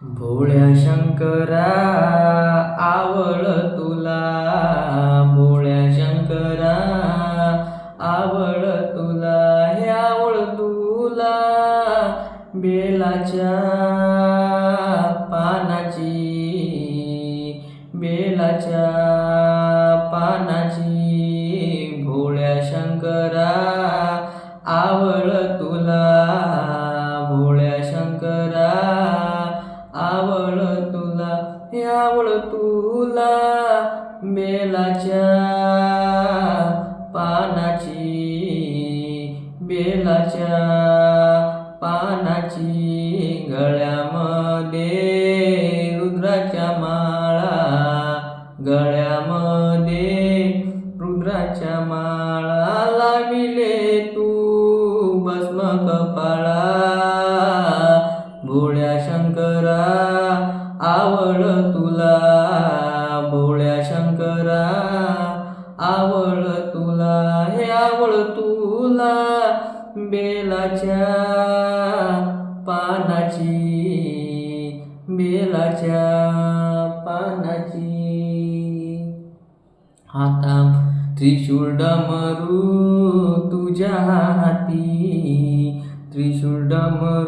भोळ्या शंकरा आवळ तुला, भोळ्या शंकरा आवळ तुला, हे आवळ तुला बेलाच्या पानाची, बेलाच्या पानाची, भोळ्या शंकरा आवळ तुला, भोळ्या शंकरा आवळ तुला, हे आवळ तुला बेलाच्या पानाची, बेलाच्या पानाची, गळ्यामध्ये रुद्राच्या माळा, गळ्यामध्ये रुद्राच्या माळा लाविले तू भस्म कपाळा, भोळ्या शंकरा आवळ तुला, भोळ्या शंकरा आवळ तुला, हे आवळ तुला बेलाच्या पानाची, बेलाच्या पानाची. हातात त्रिशूळ डमरू तुझ्या हाती, त्रिशूळ डमरू